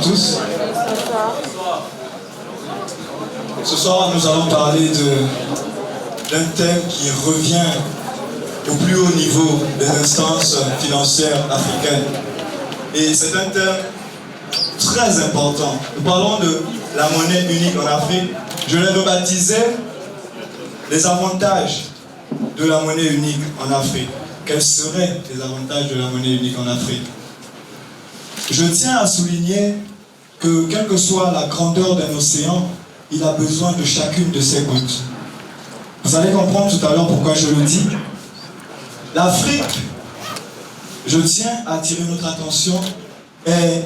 tous. Ce soir, nous allons parler d'un thème qui revient au plus haut niveau des instances financières africaines. Et c'est un thème très important. Nous parlons de la monnaie unique en Afrique. Je l'ai rebaptisé les avantages de la monnaie unique en Afrique. Quels seraient les avantages de la monnaie unique en Afrique? Je tiens à souligner que quelle que soit la grandeur d'un océan, il a besoin de chacune de ses gouttes. Vous allez comprendre tout à l'heure pourquoi je le dis. L'Afrique, je tiens à attirer notre attention, est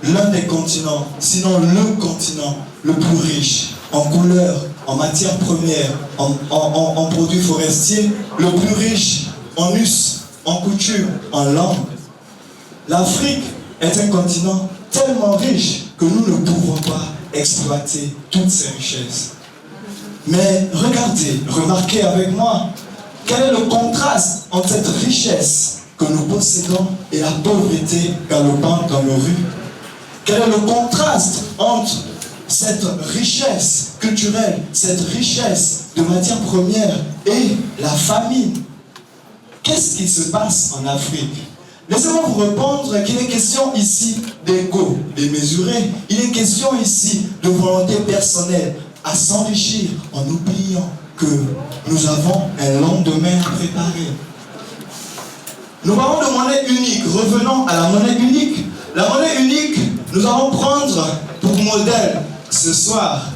l'un des continents, sinon le continent le plus riche en couleurs, en matières premières, en produits forestiers, le plus riche en us, en coutumes, en langue. L'Afrique est un continent tellement riche que nous ne pouvons pas exploiter toutes ces richesses. Mais regardez, remarquez avec moi, quel est le contraste entre cette richesse que nous possédons et la pauvreté galopante dans nos rues? Quel est le contraste entre cette richesse culturelle, cette richesse de matières premières et la famine? Qu'est-ce qui se passe en Afrique? Laissez-moi vous répondre qu'il est question ici d'ego démesuré. Il est question ici de volonté personnelle à s'enrichir en oubliant que nous avons un lendemain à préparer. Nous parlons de monnaie unique. Revenons à la monnaie unique. La monnaie unique, nous allons prendre pour modèle ce soir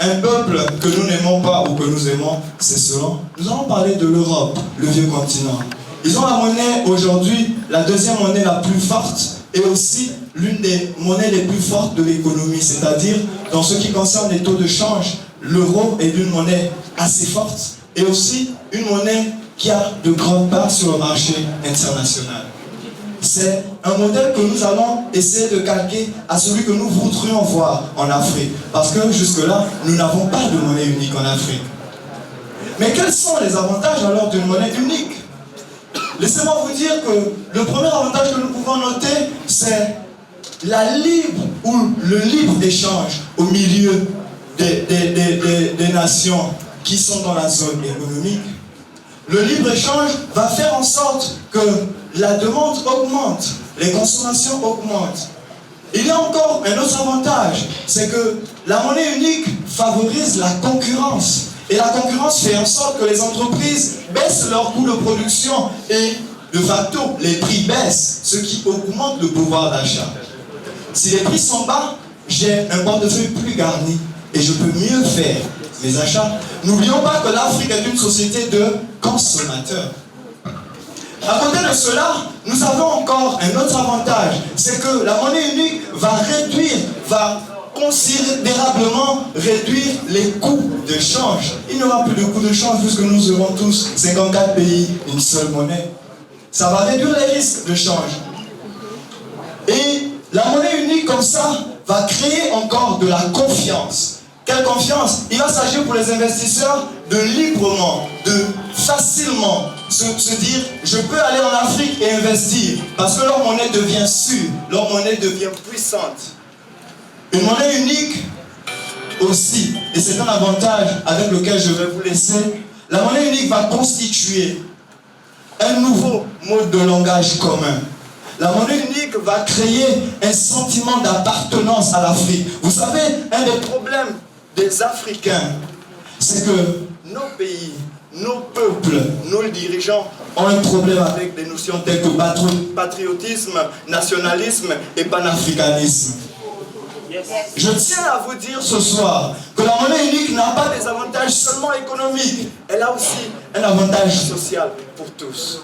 un peuple que nous n'aimons pas ou que nous aimons, c'est selon. Nous allons parler de l'Europe, le vieux continent. Ils ont la monnaie aujourd'hui, la deuxième monnaie la plus forte et aussi l'une des monnaies les plus fortes de l'économie, c'est-à-dire dans ce qui concerne les taux de change, l'euro est une monnaie assez forte et aussi une monnaie qui a de grandes parts sur le marché international. C'est un modèle que nous allons essayer de calquer à celui que nous voudrions voir en Afrique, parce que jusque-là, nous n'avons pas de monnaie unique en Afrique. Mais quels sont les avantages alors d'une monnaie unique? Laissez-moi vous dire que le premier avantage que nous pouvons noter, c'est la libre ou le libre échange au milieu des nations qui sont dans la zone économique. Le libre-échange va faire en sorte que la demande augmente, les consommations augmentent. Il y a encore un autre avantage, c'est que la monnaie unique favorise la concurrence. Et la concurrence fait en sorte que les entreprises baissent leurs coûts de production et de facto, les prix baissent, ce qui augmente le pouvoir d'achat. Si les prix sont bas, j'ai un portefeuille plus garni et je peux mieux faire mes achats. N'oublions pas que l'Afrique est une société de consommateurs. À côté de cela, nous avons encore un autre avantage, c'est que la monnaie unique va considérablement réduire les coûts de change. Il n'y aura plus de coûts de change puisque nous aurons tous 54 pays, une seule monnaie. Ça va réduire les risques de change. Et la monnaie unique comme ça va créer encore de la confiance. Quelle confiance? Il va s'agir pour les investisseurs de librement, de facilement se dire je peux aller en Afrique et investir parce que leur monnaie devient sûre, leur monnaie devient puissante. Une monnaie unique aussi, et c'est un avantage avec lequel je vais vous laisser, la monnaie unique va constituer un nouveau mode de langage commun. La monnaie unique va créer un sentiment d'appartenance à l'Afrique. Vous savez, un des problèmes des Africains, c'est que nos pays, nos peuples, nos dirigeants ont un problème avec des notions telles que patriotisme, nationalisme et panafricanisme. Je tiens à vous dire ce soir que la monnaie unique n'a pas des avantages seulement économiques, elle a aussi un avantage social pour tous.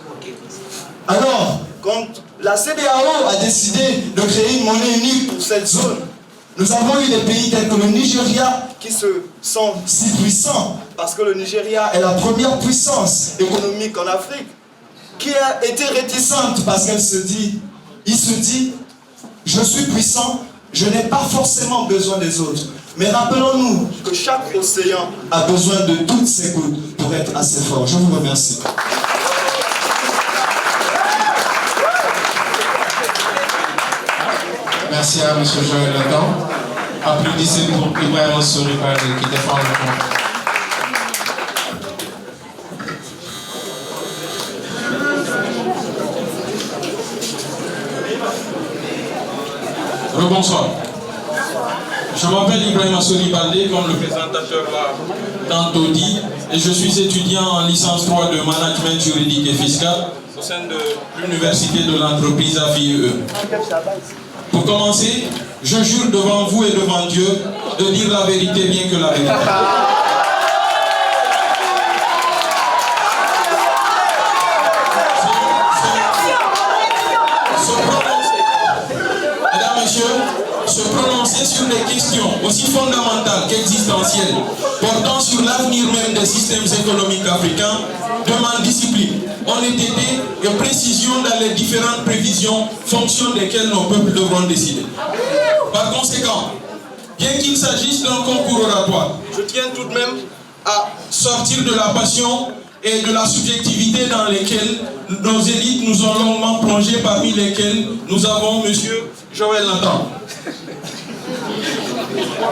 Alors, quand la CEDEAO a décidé de créer une monnaie unique pour cette zone, nous avons eu des pays tels que le Nigeria qui se sont si puissants, parce que le Nigeria est la première puissance économique en Afrique, qui a été réticente parce il se dit, je suis puissant, je n'ai pas forcément besoin des autres. Mais rappelons-nous que chaque océan a besoin de toutes ses gouttes pour être assez fort. Je vous remercie. Merci à M. Joël Nathan. Applaudissez pour Ibrahima Sory Baldé qui défend le compte. Bonsoir. Je m'appelle Ibrahima Sory Baldé, comme le présentateur l'a tantôt dit, et je suis étudiant en licence 3 de management juridique et fiscal au sein de l'université de l'entreprise AFIE. Pour commencer, je jure devant vous et devant Dieu de dire la vérité bien que la vérité. Se prononcer sur des questions aussi fondamentales qu'existentielles portant sur l'avenir même des systèmes économiques africains demande discipline, honnêteté et précision dans les différentes prévisions fonction desquelles nos peuples devront décider. Par conséquent, bien qu'il s'agisse d'un concours oratoire, je tiens tout de même à sortir de la passion et de la subjectivité dans lesquelles nos élites nous ont longuement plongé, parmi lesquelles nous avons M. Joël Nathan.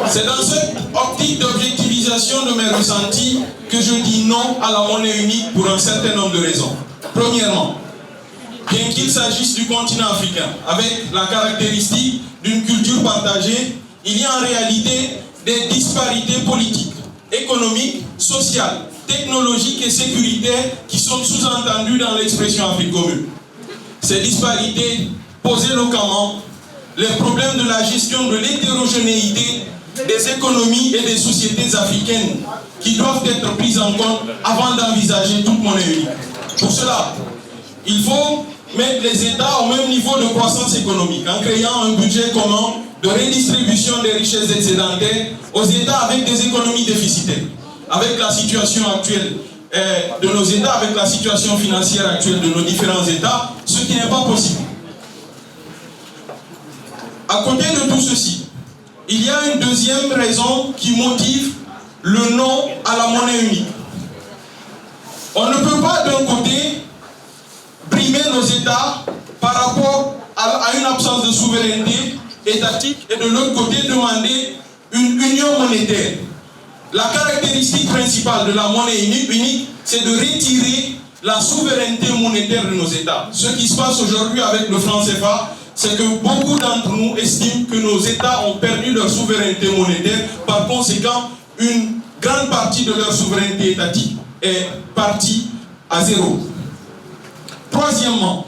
C'est dans cette optique d'objectivisation de mes ressentis que je dis non à la monnaie unique pour un certain nombre de raisons. Premièrement, bien qu'il s'agisse du continent africain, avec la caractéristique d'une culture partagée, il y a en réalité des disparités politiques, économiques, sociales, technologiques et sécuritaires qui sont sous-entendues dans l'expression Afrique commune. Ces disparités posées localement les problèmes de la gestion de l'hétérogénéité des économies et des sociétés africaines qui doivent être prises en compte avant d'envisager toute monnaie unique. Pour cela, il faut mettre les États au même niveau de croissance économique en créant un budget commun de redistribution des richesses excédentaires aux États avec des économies déficitaires. Avec la situation actuelle de nos États, avec la situation financière actuelle de nos différents États, ce qui n'est pas possible. À côté de tout ceci, il y a une deuxième raison qui motive le non à la monnaie unique. On ne peut pas d'un côté brimer nos États par rapport à une absence de souveraineté étatique et de l'autre côté demander une union monétaire. La caractéristique principale de la monnaie unique, c'est de retirer la souveraineté monétaire de nos États. Ce qui se passe aujourd'hui avec le franc CFA, c'est que beaucoup d'entre nous estiment que nos États ont perdu leur souveraineté monétaire. Par conséquent, une grande partie de leur souveraineté étatique est partie à zéro. Troisièmement,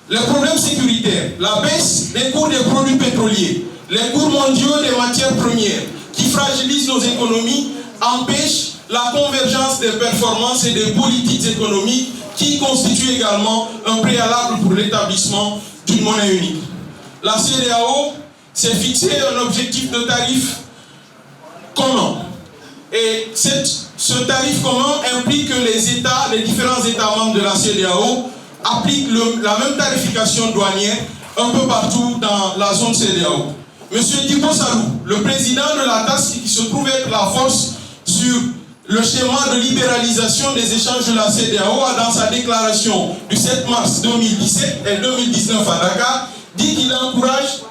les problèmes sécuritaires, la baisse des cours des produits pétroliers, les cours mondiaux des matières premières qui fragilisent nos économies empêchent la convergence des performances et des politiques économiques qui constituent également un préalable pour l'établissement d'une monnaie unique. La CEDEAO s'est fixé un objectif de tarif commun. Et ce tarif commun implique que les différents États membres de la CEDEAO appliquent la même tarification douanière un peu partout dans la zone CEDEAO. Monsieur Thibaut Salou, le président de la TAS, qui se trouve être la force sur le schéma de libéralisation des échanges de la CEDEAO, a dans sa déclaration du 7 mars 2017 et 2019 à Dakar, dit qu'il encourage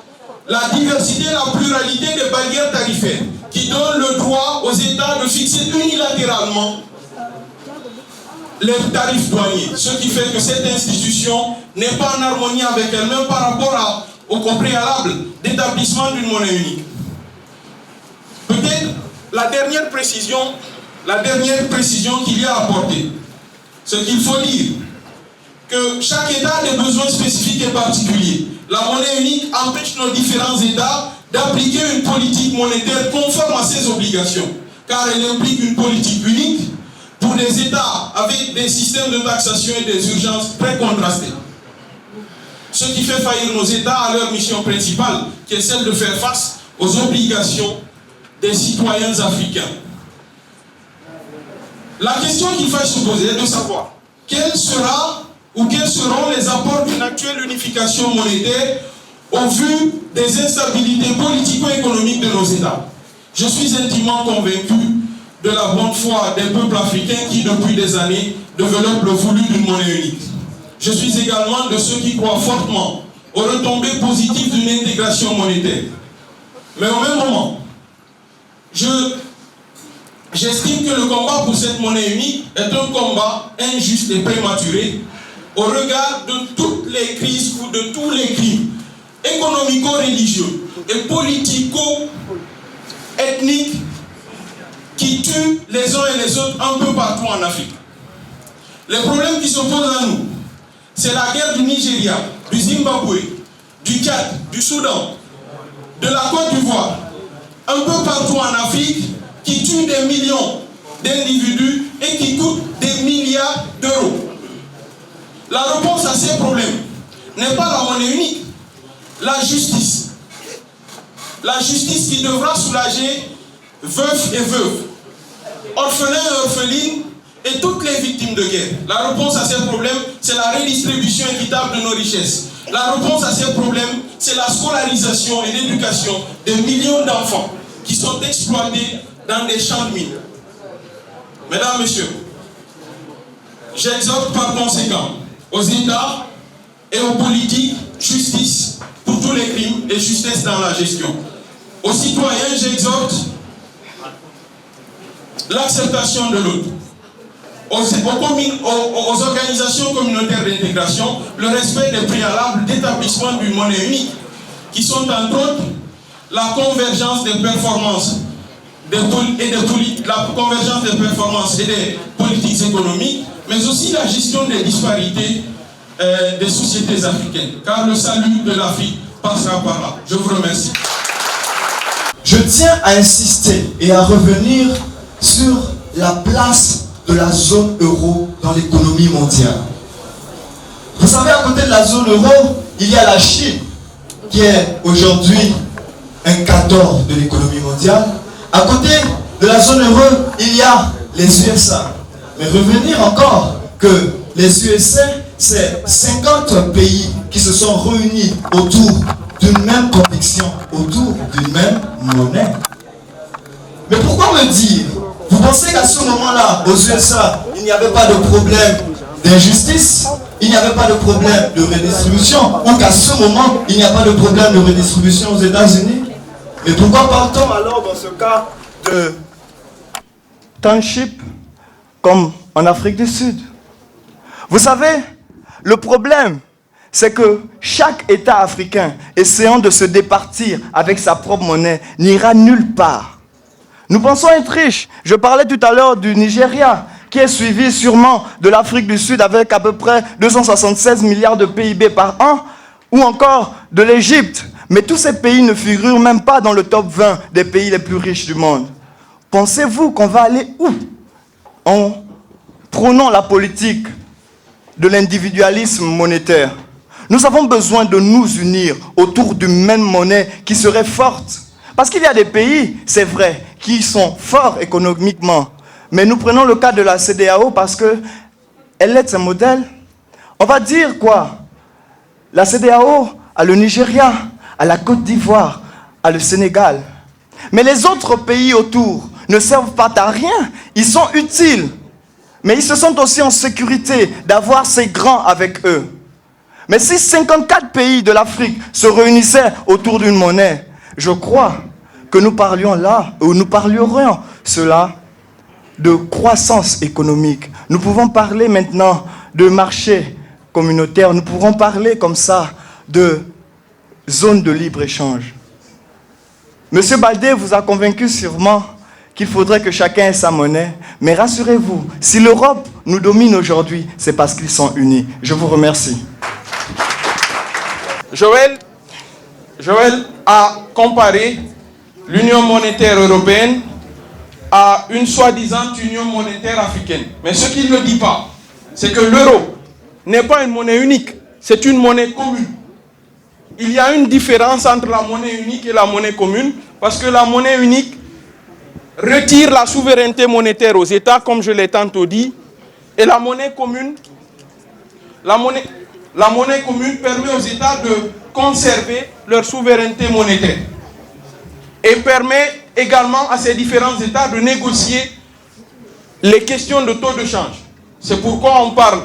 la diversité et la pluralité des barrières tarifaires qui donnent le droit aux États de fixer unilatéralement les tarifs douaniers. Ce qui fait que cette institution n'est pas en harmonie avec elle-même par rapport au préalable d'établissement d'une monnaie unique. Peut-être la dernière précision qu'il y a à apporter, c'est qu'il faut dire que chaque État a des besoins spécifiques et particuliers. La monnaie unique empêche nos différents États d'appliquer une politique monétaire conforme à ses obligations, car elle implique une politique unique pour des États avec des systèmes de taxation et des urgences très contrastés. Ce qui fait faillir nos États à leur mission principale, qui est celle de faire face aux obligations des citoyens africains. La question qu'il faut se poser est de savoir quel sera ou quels seront les apports d'une actuelle unification monétaire au vu des instabilités politico-économiques de nos États. Je suis intimement convaincu de la bonne foi des peuples africains qui, depuis des années, développent le voulu d'une monnaie unique. Je suis également de ceux qui croient fortement aux retombées positives d'une intégration monétaire. Mais au même moment, j'estime que le combat pour cette monnaie unique est un combat injuste et prématuré au regard de toutes les crises ou de tous les crimes économico-religieux et politico-ethniques qui tuent les uns et les autres un peu partout en Afrique. Les problèmes qui s'opposent à nous, c'est la guerre du Nigeria, du Zimbabwe, du Tchad, du Soudan, de la Côte d'Ivoire, un peu partout en Afrique, qui tue des millions d'individus et qui coûte des milliards d'euros. La réponse à ces problèmes n'est pas la monnaie unique, la justice. La justice qui devra soulager veufs et veuves, orphelins et orphelines et toutes les victimes de guerre. La réponse à ces problèmes, c'est la redistribution équitable de nos richesses. La réponse à ces problèmes, c'est la scolarisation et l'éducation des millions d'enfants qui sont exploités dans des champs de mines. Mesdames, Messieurs, j'exhorte par conséquent aux États et aux politiques justice pour tous les crimes et justesse dans la gestion. Aux citoyens, j'exhorte l'acceptation de l'autre. Aux organisations communautaires d'intégration, le respect des préalables d'établissement d'une monnaie unique, qui sont entre autres la convergence des performances la convergence des performances et des politiques économiques, mais aussi la gestion des disparités des sociétés africaines, car le salut de l'Afrique passera par là. Je vous remercie. Je tiens à insister et à revenir sur la place de la zone euro dans l'économie mondiale. Vous savez, à côté de la zone euro, il y a la Chine, qui est aujourd'hui un cadre de l'économie mondiale. À côté de la zone euro, il y a les USA. Mais revenir encore que les USA, c'est 50 pays qui se sont réunis autour d'une même conviction, autour d'une même monnaie. Mais pourquoi me dire? Vous pensez qu'à ce moment-là, aux USA, il n'y avait pas de problème d'injustice? Il n'y avait pas de problème de redistribution? Ou qu'à ce moment, il n'y a pas de problème de redistribution aux États-Unis? Mais pourquoi parle-t-on alors dans ce cas de township comme en Afrique du Sud? Vous savez, le problème, c'est que chaque État africain, essayant de se départir avec sa propre monnaie, n'ira nulle part. Nous pensons être riches. Je parlais tout à l'heure du Nigeria, qui est suivi sûrement de l'Afrique du Sud avec à peu près 276 milliards de PIB par an, ou encore de l'Égypte. Mais tous ces pays ne figurent même pas dans le top 20 des pays les plus riches du monde. Pensez-vous qu'on va aller où en prônant la politique de l'individualisme monétaire? Nous avons besoin de nous unir autour d'une même monnaie qui serait forte. Parce qu'il y a des pays, c'est vrai, qui sont forts économiquement. Mais nous prenons le cas de la CEDEAO parce qu'elle est un modèle. On va dire quoi? La CEDEAO a le Nigeria, a la Côte d'Ivoire, a le Sénégal. Mais les autres pays autour ne servent pas à rien. Ils sont utiles. Mais ils se sentent aussi en sécurité d'avoir ces grands avec eux. Mais si 54 pays de l'Afrique se réunissaient autour d'une monnaie, je crois que nous parlions là, ou nous parlerions cela, de croissance économique. Nous pouvons parler maintenant de marché communautaire, nous pourrons parler comme ça de zone de libre-échange. Monsieur Baldé vous a convaincu sûrement qu'il faudrait que chacun ait sa monnaie, mais rassurez-vous, si l'Europe nous domine aujourd'hui, c'est parce qu'ils sont unis. Je vous remercie. Joël a comparé l'Union monétaire européenne à une soi-disant union monétaire africaine. Mais ce qu'il ne dit pas, c'est que l'euro n'est pas une monnaie unique, c'est une monnaie commune. Il y a une différence entre la monnaie unique et la monnaie commune, parce que la monnaie unique retire la souveraineté monétaire aux États, comme je l'ai tantôt dit, et la monnaie commune permet aux États de conserver leur souveraineté monétaire et permet également à ces différents États de négocier les questions de taux de change. C'est pourquoi on parle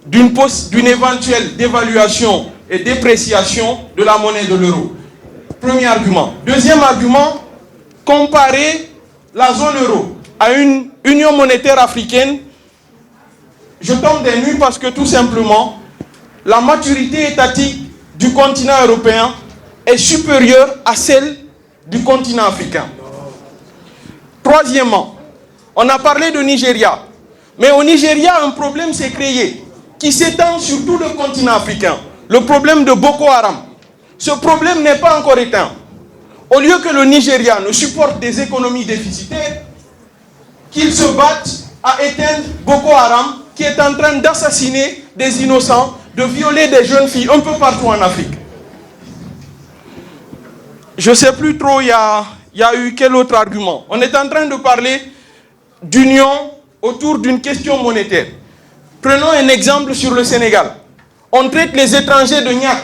d'une éventuelle dévaluation et dépréciation de la monnaie de l'euro. Premier argument. Deuxième argument, comparer la zone euro à une union monétaire africaine, je tombe des nues parce que tout simplement, la maturité étatique du continent européen est supérieure à celle du continent africain. Troisièmement, on a parlé de Nigeria, mais au Nigeria, un problème s'est créé qui s'étend sur tout le continent africain, le problème de Boko Haram. Ce problème n'est pas encore éteint. Au lieu que le Nigeria ne supporte des économies déficitaires, qu'il se batte à éteindre Boko Haram, qui est en train d'assassiner des innocents, de violer des jeunes filles un peu partout en Afrique. Je ne sais plus trop, il y a eu quel autre argument. On est en train de parler d'union autour d'une question monétaire. Prenons un exemple sur le Sénégal. On traite les étrangers de gnac.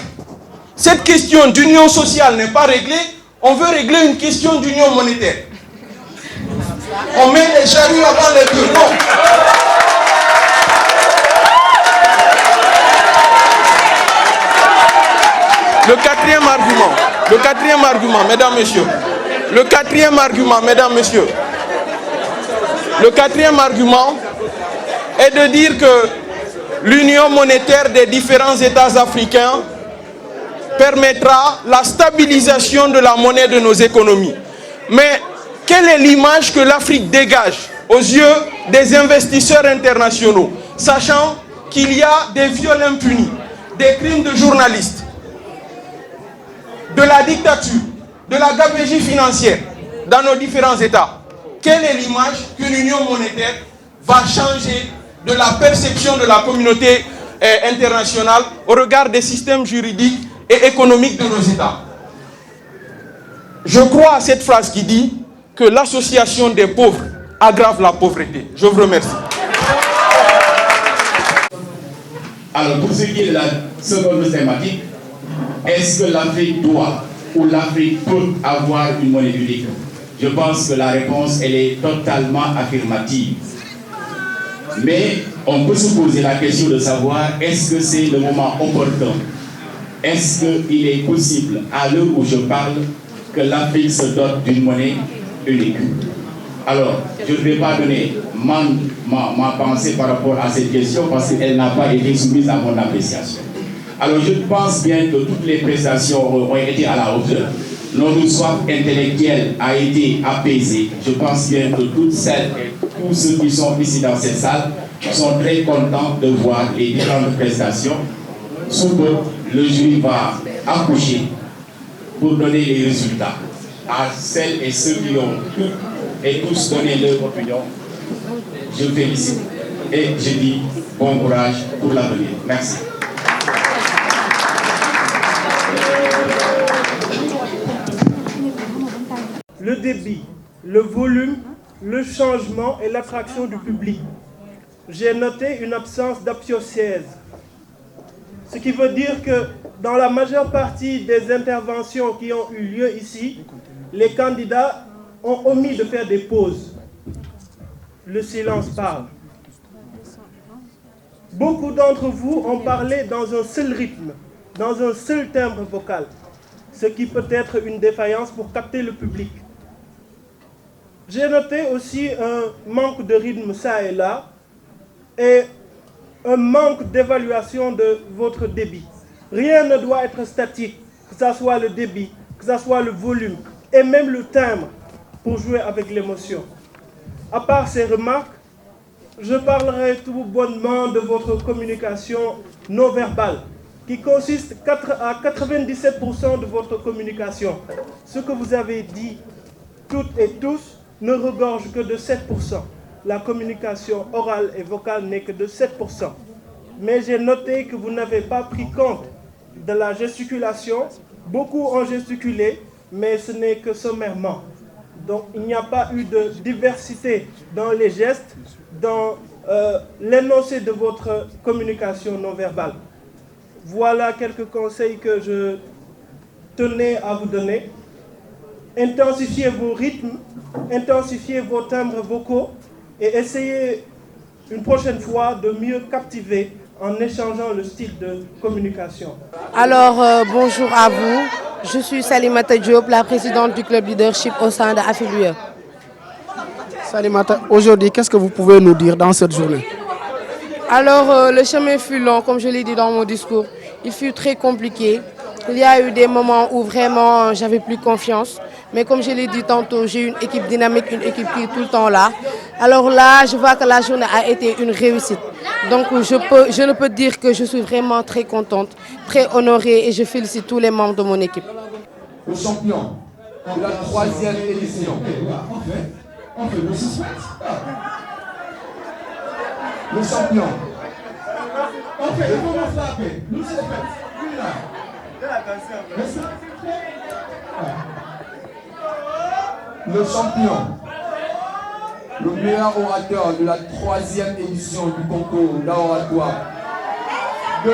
Cette question d'union sociale n'est pas réglée. On veut régler une question d'union monétaire. On met les charrues avant les bœufs. Non. Le quatrième argument, mesdames, messieurs. Le quatrième argument est de dire que l'union monétaire des différents États africains permettra la stabilisation de la monnaie de nos économies. Mais quelle est l'image que l'Afrique dégage aux yeux des investisseurs internationaux, sachant qu'il y a des viols impunis, des crimes de journalistes, de la dictature, de la gabegie financière dans nos différents États? Quelle est l'image que l'union monétaire va changer de la perception de la communauté internationale au regard des systèmes juridiques et économiques de nos États? Je crois à cette phrase qui dit que l'association des pauvres aggrave la pauvreté. Je vous remercie. Alors, pour ce qui est de la seconde thématique, est-ce que l'Afrique doit ou l'Afrique peut avoir une monnaie unique? Je pense que la réponse, elle est totalement affirmative. Mais on peut se poser la question de savoir, est-ce que c'est le moment opportun? Est-ce qu'il est possible, à l'heure où je parle, que l'Afrique se dote d'une monnaie unique? Alors, je ne vais pas donner ma pensée par rapport à cette question parce qu'elle n'a pas été soumise à mon appréciation. Alors, je pense bien que toutes les prestations ont été à la hauteur. Notre soif intellectuelle a été apaisée. Je pense bien que toutes celles et tous ceux qui sont ici dans cette salle sont très contents de voir les différentes prestations. Sous peu, le jury va accoucher pour donner les résultats à celles et ceux qui ont toutes et tous donné leur opinion. Je félicite et je dis bon courage pour l'avenir. Merci. Le débit, le volume, le changement et l'attraction du public. J'ai noté une absence d'apsiocèse, ce qui veut dire que dans la majeure partie des interventions qui ont eu lieu ici, les candidats ont omis de faire des pauses. Le silence parle. Beaucoup d'entre vous ont parlé dans un seul rythme, dans un seul timbre vocal, ce qui peut être une défaillance pour capter le public. J'ai noté aussi un manque de rythme ça et là et un manque d'évaluation de votre débit. Rien ne doit être statique, que ce soit le débit, que ce soit le volume et même le timbre pour jouer avec l'émotion. À part ces remarques, je parlerai tout bonnement de votre communication non verbale qui consiste à 97% de votre communication. Ce que vous avez dit toutes et tous ne regorge que de 7%. La communication orale et vocale n'est que de 7%. Mais j'ai noté que vous n'avez pas pris compte de la gesticulation. Beaucoup ont gesticulé, mais ce n'est que sommairement. Donc il n'y a pas eu de diversité dans les gestes, dans l'énoncé de votre communication non verbale. Voilà quelques conseils que je tenais à vous donner. Intensifiez vos rythmes, intensifiez vos timbres vocaux et essayez une prochaine fois de mieux captiver en échangeant le style de communication. Alors, bonjour à vous. Je suis Salimata Diop, la présidente du club leadership au sein de AFLUE. Salimata, aujourd'hui, qu'est-ce que vous pouvez nous dire dans cette journée? Alors, le chemin fut long, comme je l'ai dit dans mon discours. Il fut très compliqué. Il y a eu des moments où vraiment j'avais plus confiance. Mais comme je l'ai dit tantôt, j'ai une équipe dynamique, une équipe qui est tout le temps là. Alors là, je vois que la journée a été une réussite. Donc je ne peux dire que je suis vraiment très contente, très honorée et je félicite tous les membres de mon équipe. Le champion de la 3e édition. On fait le suspense. Le champion. On fait, il faut me frapper. Le suspense. Le champion, le meilleur orateur de la 3e édition du concours d'oratoire 2018-2019.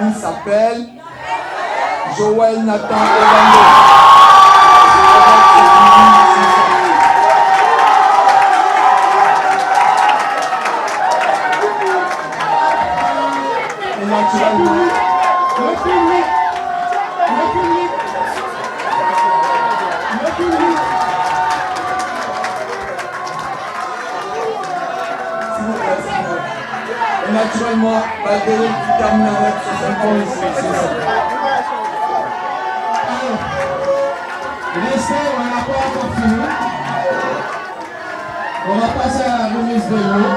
Il s'appelle Joël Nathan Orlando. Et naturellement, Badé qui termine avec ses 5 points ici. Restez, on n'a pas encore fini. On va passer à la remise de l'eau.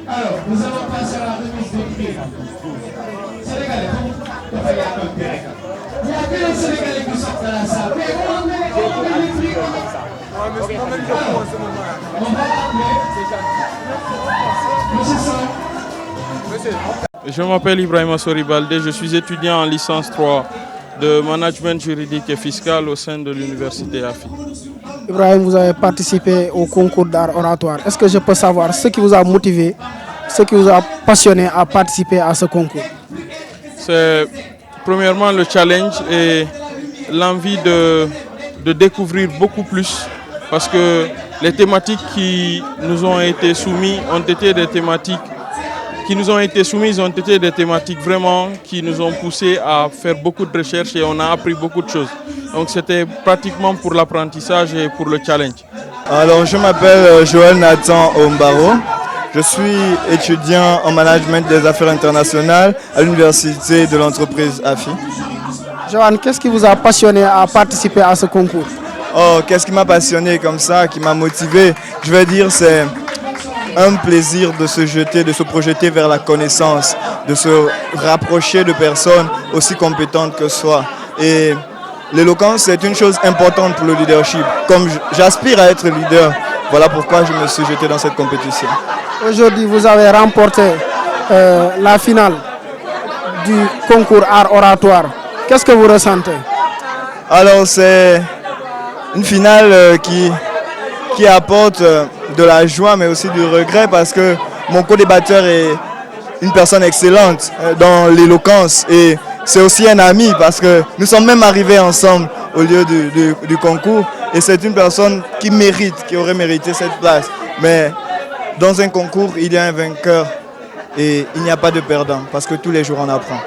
Alors, nous allons passer à la remise des prix. Sénégalais, il y a que les Sénégalais qui sortent de la salle. Mais on met les prix. On va appeler. Monsieur Sam. Je m'appelle Ibrahima Soribalde, je suis étudiant en licence 3 de management juridique et fiscal au sein de l'université AFI. Ibrahim, vous avez participé au concours d'art oratoire. Est-ce que je peux savoir ce qui vous a motivé, ce qui vous a passionné à participer à ce concours? C'est premièrement le challenge et l'envie de découvrir beaucoup plus parce que les thématiques qui nous ont été soumises ont été des thématiques vraiment qui nous ont poussé à faire beaucoup de recherches et on a appris beaucoup de choses. Donc c'était pratiquement pour l'apprentissage et pour le challenge. Alors je m'appelle Joël Nathan Ombaro. Je suis étudiant en management des affaires internationales à l'université de l'entreprise AFI. Johan, qu'est-ce qui vous a passionné à participer à ce concours? Oh, qu'est-ce qui m'a passionné comme ça, qui m'a motivé? Je vais dire c'est un plaisir de se jeter, de se projeter vers la connaissance, de se rapprocher de personnes aussi compétentes que soi. Et l'éloquence, c'est une chose importante pour le leadership. Comme j'aspire à être leader, voilà pourquoi je me suis jeté dans cette compétition. Aujourd'hui, vous avez remporté la finale du concours art oratoire. Qu'est-ce que vous ressentez? Alors, c'est une finale qui apporte de la joie, mais aussi du regret, parce que mon co-débatteur est une personne excellente dans l'éloquence et c'est aussi un ami, parce que nous sommes même arrivés ensemble au lieu du concours et c'est une personne qui aurait mérité cette place. Mais dans un concours, il y a un vainqueur et il n'y a pas de perdant, parce que tous les jours on apprend.